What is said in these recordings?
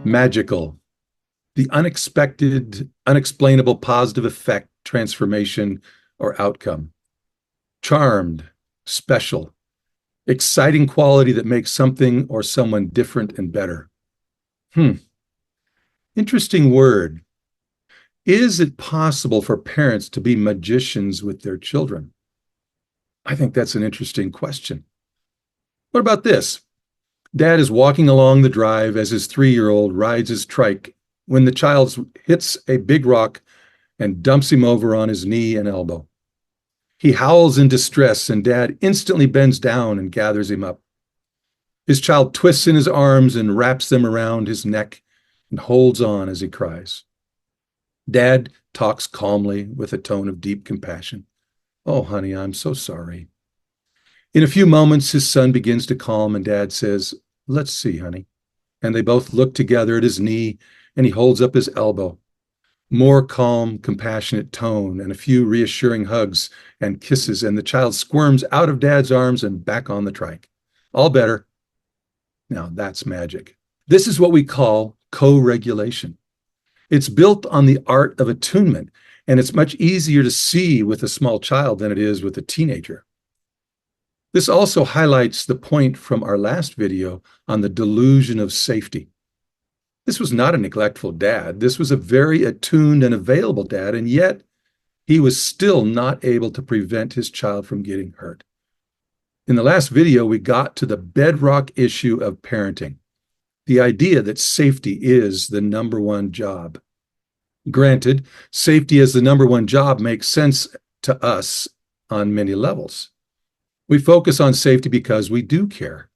Magical, the unexpected, unexplainable positive effect, transformation, or outcome. Charmed, special, exciting quality that makes something or someone different and better. Interesting word. Is it possible for parents to be magicians with their children? I think that's an interesting question. What about this? Dad is walking along the drive as his 3-year-old rides his trike when the child hits a big rock and dumps him over on his knee and elbow. He howls in distress, and Dad instantly bends down and gathers him up. His child twists in his arms and wraps them around his neck and holds on as he cries. Dad talks calmly with a tone of deep compassion. "Oh, honey, I'm so sorry." In a few moments, his son begins to calm, and Dad says, "Let's see, honey." And they both look together at his knee, and he holds up his elbow. More calm, compassionate tone, and a few reassuring hugs and kisses, and the child squirms out of Dad's arms and back on the trike. All better. Now that's magic. This is what we call co-regulation. It's built on the art of attunement, and it's much easier to see with a small child than it is with a teenager. This also highlights the point from our last video on the delusion of safety. This was not a neglectful dad. This was a very attuned and available dad, and yet he was still not able to prevent his child from getting hurt. In the last video, we got to the bedrock issue of parenting, the idea that safety is the number one job. Granted, safety as the number one job makes sense to us on many levels. We focus on safety because we do care.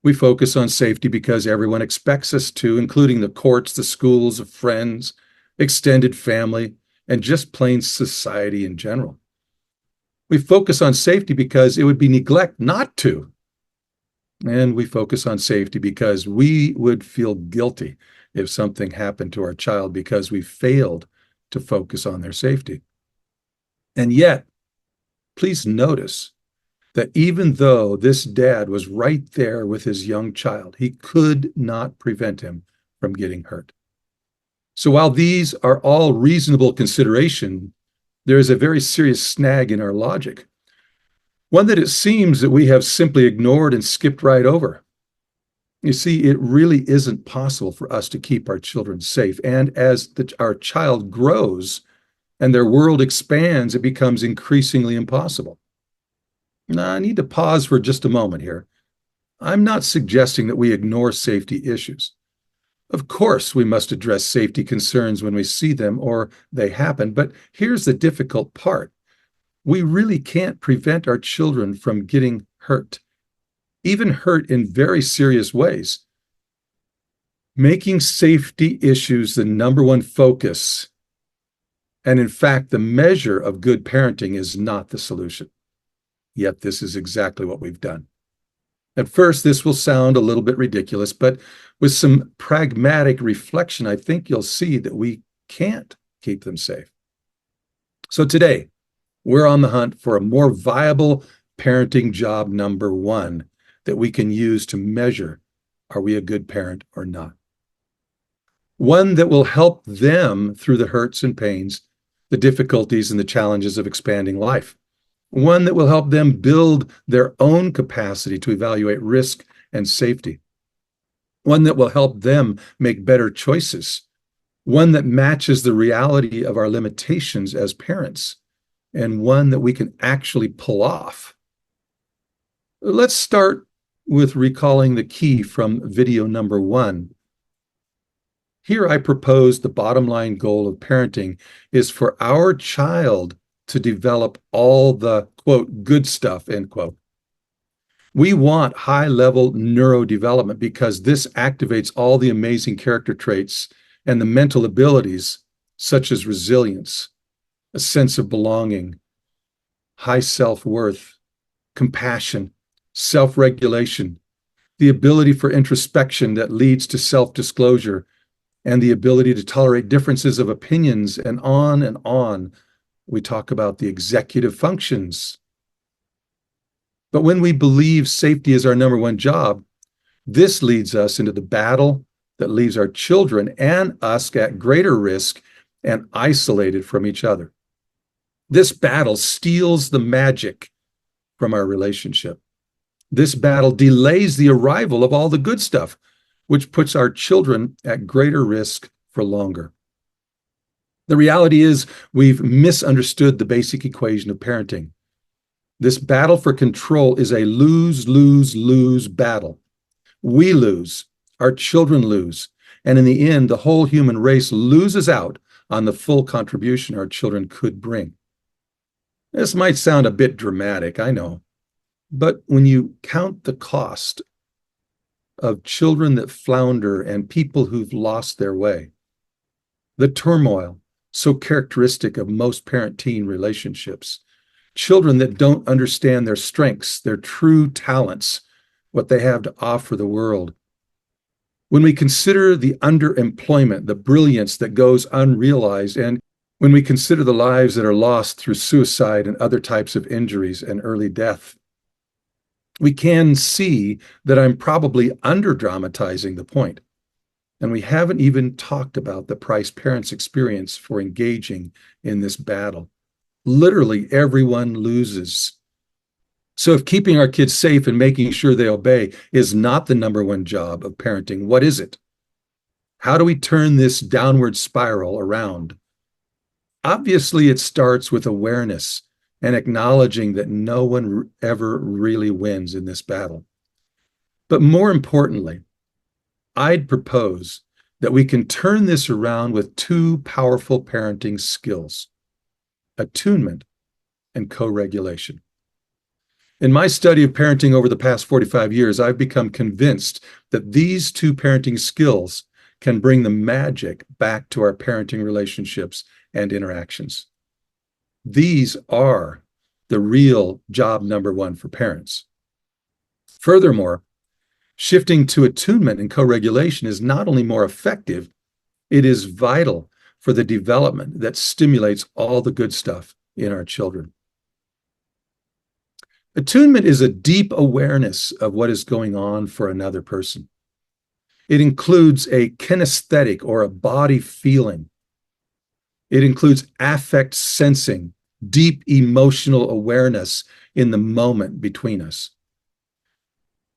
We focus on safety because everyone expects us to, including the courts, the schools, friends, extended family, and just plain society in general. We focus on safety because it would be neglect not to. And we focus on safety because we would feel guilty if something happened to our child because we failed to focus on their safety. And yet, please notice that even though this dad was right there with his young child, he could not prevent him from getting hurt. So while these are all reasonable consideration, there is a very serious snag in our logic, one that it seems that we have simply ignored and skipped right over. You see, it really isn't possible for us to keep our children safe. And as our child grows and their world expands, it becomes increasingly impossible. Now, I need to pause for just a moment here. I'm not suggesting that we ignore safety issues. Of course, we must address safety concerns when we see them or they happen, but here's the difficult part. We really can't prevent our children from getting hurt, even hurt in very serious ways. Making safety issues the number one focus, and in fact, the measure of good parenting, is not the solution. Yet this is exactly what we've done. At first, this will sound a little bit ridiculous, but with some pragmatic reflection, I think you'll see that we can't keep them safe. So today, we're on the hunt for a more viable parenting job number one that we can use to measure, are we a good parent or not? One that will help them through the hurts and pains, the difficulties and the challenges of expanding life. One that will help them build their own capacity to evaluate risk and safety. One that will help them make better choices. One that matches the reality of our limitations as parents, and one that we can actually pull off. Let's start with recalling the key from video number 1. Here I propose the bottom line goal of parenting is for our child to develop all the, quote, good stuff, end quote. We want high-level neurodevelopment because this activates all the amazing character traits and the mental abilities such as resilience, a sense of belonging, high self-worth, compassion, self-regulation, the ability for introspection that leads to self-disclosure, and the ability to tolerate differences of opinions, and on and on. We talk about the executive functions. But when we believe safety is our number one job, this leads us into the battle that leaves our children and us at greater risk and isolated from each other. This battle steals the magic from our relationship. This battle delays the arrival of all the good stuff, which puts our children at greater risk for longer. The reality is we've misunderstood the basic equation of parenting. This battle for control is a lose, lose, lose battle. We lose, our children lose, and in the end, the whole human race loses out on the full contribution our children could bring. This might sound a bit dramatic, I know, but when you count the cost of children that flounder and people who've lost their way, the turmoil so characteristic of most parent-teen relationships, children that don't understand their strengths, their true talents, what they have to offer the world. When we consider the underemployment, the brilliance that goes unrealized, and when we consider the lives that are lost through suicide and other types of injuries and early death, we can see that I'm probably under-dramatizing the point. And we haven't even talked about the price parents experience for engaging in this battle. Literally, everyone loses. So if keeping our kids safe and making sure they obey is not the number one job of parenting, what is it? How do we turn this downward spiral around? Obviously, it starts with awareness and acknowledging that no one ever really wins in this battle. But more importantly, I'd propose that we can turn this around with two powerful parenting skills: attunement and co-regulation. In my study of parenting over the past 45 years, I've become convinced that these two parenting skills can bring the magic back to our parenting relationships and interactions. These are the real job number one for parents. Furthermore, shifting to attunement and co-regulation is not only more effective, it is vital for the development that stimulates all the good stuff in our children. Attunement is a deep awareness of what is going on for another person. It includes a kinesthetic or a body feeling. It includes affect sensing, deep emotional awareness in the moment between us.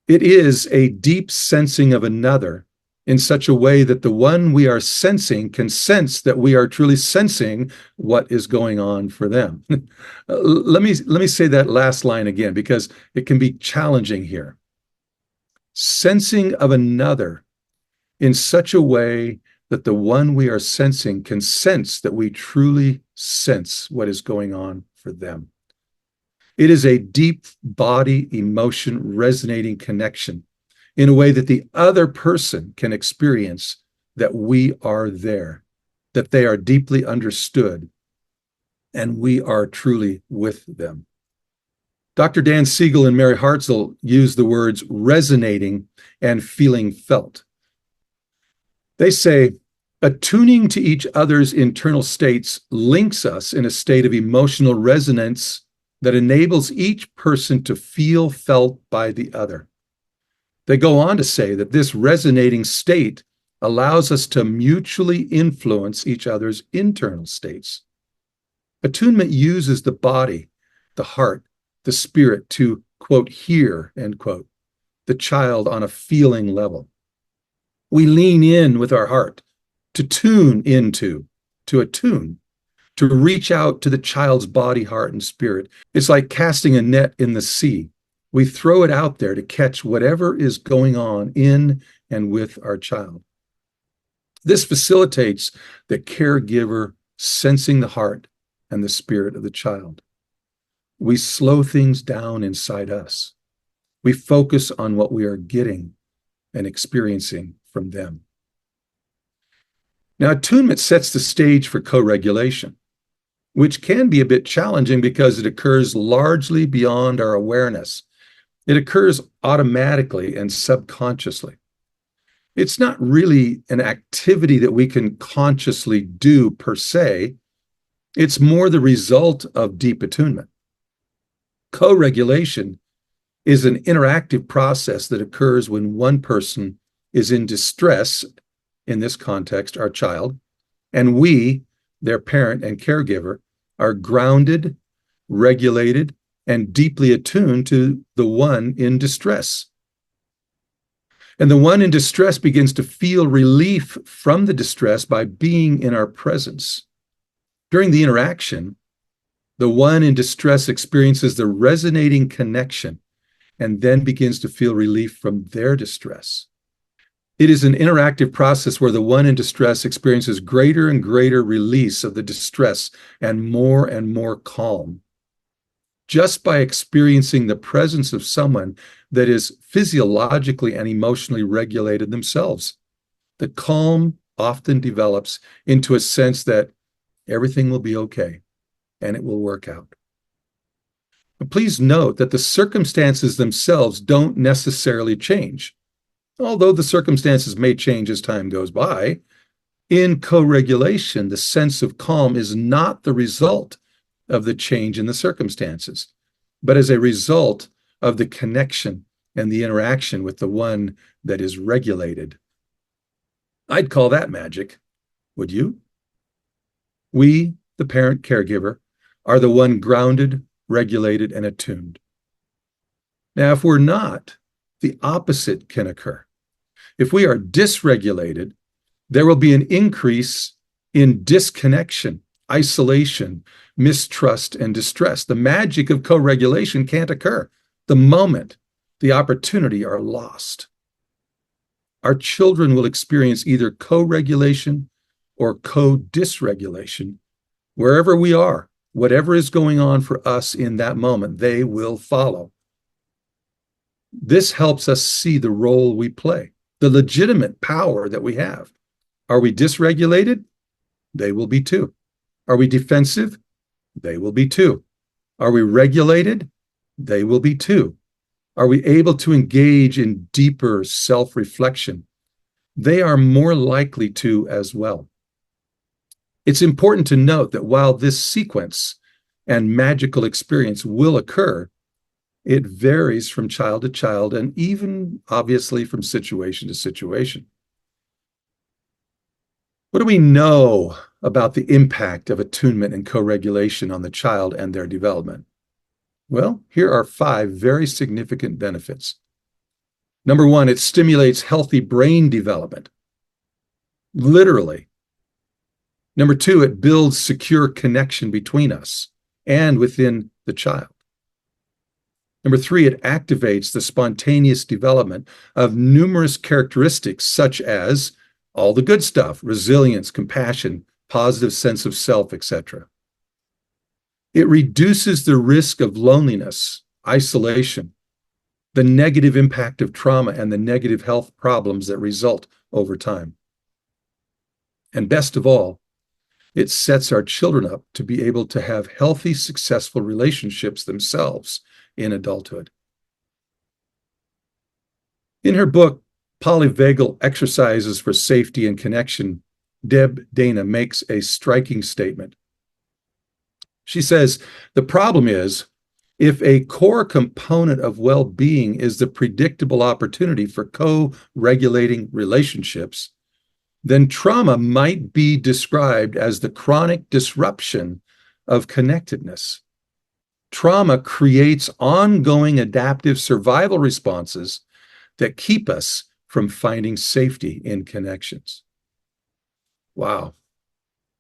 It is a deep sensing of another in such a way that the one we are sensing can sense that we are truly sensing what is going on for them. Let me say that last line again, because it can be challenging here. Sensing of another in such a way that the one we are sensing can sense that we truly sense what is going on for them. It is a deep body emotion resonating connection in a way that the other person can experience that we are there, that they are deeply understood, and we are truly with them. Dr. Dan Siegel and Mary Hartzell use the words resonating and feeling felt. They say, attuning to each other's internal states links us in a state of emotional resonance that enables each person to feel felt by the other. They go on to say that this resonating state allows us to mutually influence each other's internal states. Attunement uses the body, the heart, the spirit to, quote, hear, end quote, the child on a feeling level. We lean in with our heart to tune into, to attune, to reach out to the child's body, heart, and spirit. It's like casting a net in the sea. We throw it out there to catch whatever is going on in and with our child. This facilitates the caregiver sensing the heart and the spirit of the child. We slow things down inside us. We focus on what we are getting and experiencing from them. Now, attunement sets the stage for co-regulation, which can be a bit challenging because it occurs largely beyond our awareness. It occurs automatically and subconsciously. It's not really an activity that we can consciously do per se. It's more the result of deep attunement. Co-regulation is an interactive process that occurs when one person is in distress in this context, our child, and we, their parent and caregiver, are grounded, regulated, and deeply attuned to the one in distress. And the one in distress begins to feel relief from the distress by being in our presence. During the interaction, the one in distress experiences the resonating connection and then begins to feel relief from their distress. It is an interactive process where the one in distress experiences greater and greater release of the distress and more calm. Just by experiencing the presence of someone that is physiologically and emotionally regulated themselves, the calm often develops into a sense that everything will be okay and it will work out. But please note that the circumstances themselves don't necessarily change. Although the circumstances may change as time goes by, in co-regulation, the sense of calm is not the result of the change in the circumstances, but as a result of the connection and the interaction with the one that is regulated. I'd call that magic. Would you? We, the parent caregiver, are the one grounded, regulated, and attuned. Now, if we're not, the opposite can occur. If we are dysregulated, there will be an increase in disconnection, isolation, mistrust, and distress. The magic of co-regulation can't occur. The moment, the opportunity are lost. Our children will experience either co-regulation or co-dysregulation. Wherever we are, whatever is going on for us in that moment, they will follow. This helps us see the role we play, the legitimate power that we have. Are we dysregulated? They will be too. Are we defensive? They will be too. Are we regulated? They will be too. Are we able to engage in deeper self-reflection? They are more likely to as well. It's important to note that while this sequence and magical experience will occur, it varies from child to child and even obviously from situation to situation. What do we know about the impact of attunement and co-regulation on the child and their development? Well, here are 5 very significant benefits. Number 1, it stimulates healthy brain development. Literally. Number 2, it builds secure connection between us and within the child. Number 3, it activates the spontaneous development of numerous characteristics such as all the good stuff, resilience, compassion, positive sense of self, etc. It reduces the risk of loneliness, isolation, the negative impact of trauma, and the negative health problems that result over time. And best of all, it sets our children up to be able to have healthy, successful relationships themselves in adulthood. In her book, Polyvagal Exercises for Safety and Connection, Deb Dana makes a striking statement. She says, the problem is, if a core component of well-being is the predictable opportunity for co-regulating relationships, then trauma might be described as the chronic disruption of connectedness. Trauma creates ongoing adaptive survival responses that keep us from finding safety in connections. Wow.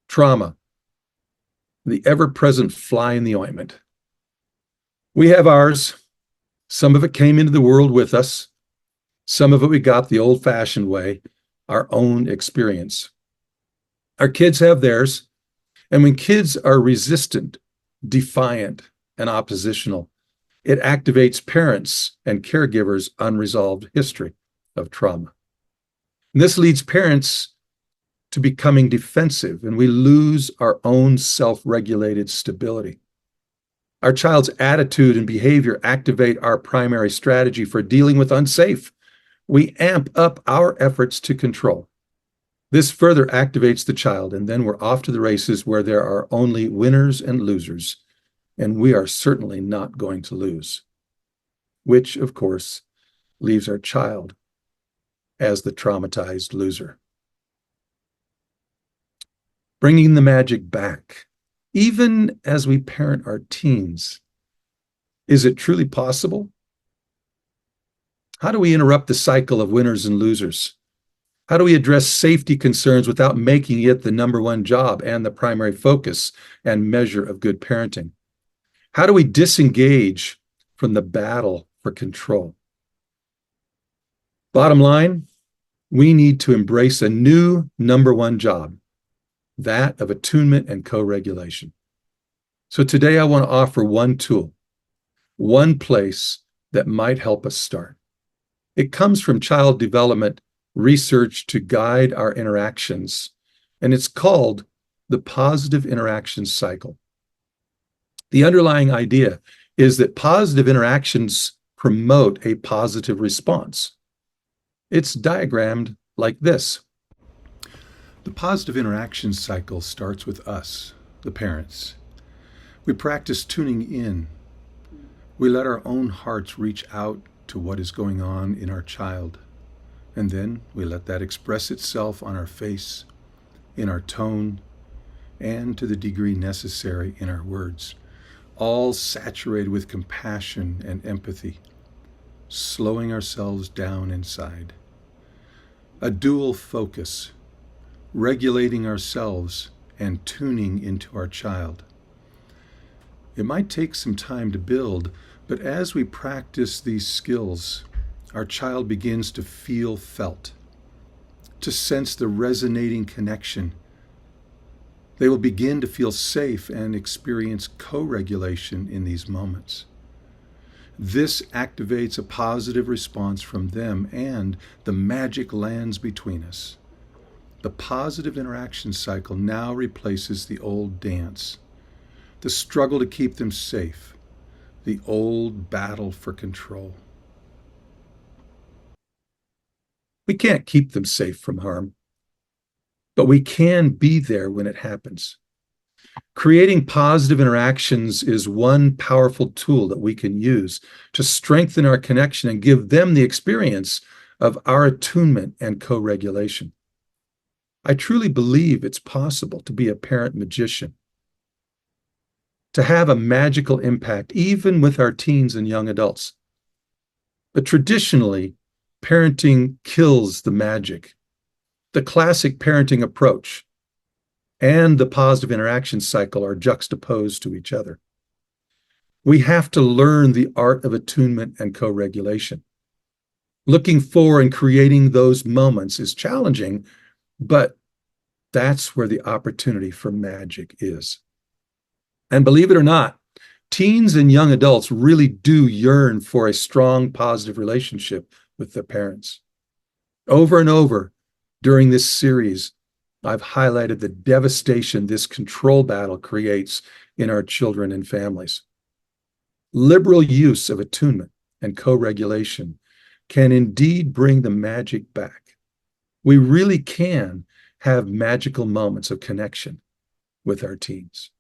Trauma, the ever-present fly in the ointment. We have ours. Some of it came into the world with us. Some of it we got the old-fashioned way, our own experience. Our kids have theirs. And when kids are resistant, defiant, and oppositional, it activates parents' and caregivers' unresolved history of trauma. And this leads parents to becoming defensive, and we lose our own self-regulated stability. Our child's attitude and behavior activate our primary strategy for dealing with unsafe. We amp up our efforts to control. This further activates the child, and then we're off to the races where there are only winners and losers, and we are certainly not going to lose, which, of course, leaves our child as the traumatized loser. bringing the magic back, even as we parent our teens. Is it truly possible? How do we interrupt the cycle of winners and losers? How do we address safety concerns without making it the number one job and the primary focus and measure of good parenting? How do we disengage from the battle for control? Bottom line, we need to embrace a new number one job, that of attunement and co-regulation. So today I want to offer one tool, one place that might help us start. It comes from child development research to guide our interactions, and it's called the positive interaction cycle. The underlying idea is that positive interactions promote a positive response. It's diagrammed like this. The positive interaction cycle starts with us, the parents. We practice tuning in. We let our own hearts reach out to what is going on in our child, and then we let that express itself on our face, in our tone, and to the degree necessary in our words, all saturated with compassion and empathy, slowing ourselves down inside. A dual focus, regulating ourselves and tuning into our child. It might take some time to build, but as we practice these skills, our child begins to feel felt, to sense the resonating connection. They will begin to feel safe and experience co-regulation in these moments. This activates a positive response from them, and the magic lands between us. The positive interaction cycle now replaces the old dance, the struggle to keep them safe, the old battle for control. We can't keep them safe from harm, but we can be there when it happens. Creating positive interactions is one powerful tool that we can use to strengthen our connection and give them the experience of our attunement and co-regulation. I truly believe it's possible to be a parent magician, to have a magical impact even with our teens and young adults. But traditionally, parenting kills the magic. The classic parenting approach and the positive interaction cycle are juxtaposed to each other. We have to learn the art of attunement and co-regulation. Looking for and creating those moments is challenging, but that's where the opportunity for magic is. And believe it or not, teens and young adults really do yearn for a strong, positive relationship with their parents. Over and over during this series, I've highlighted the devastation this control battle creates in our children and families. Liberal use of attunement and co-regulation can indeed bring the magic back. We really can have magical moments of connection with our teens.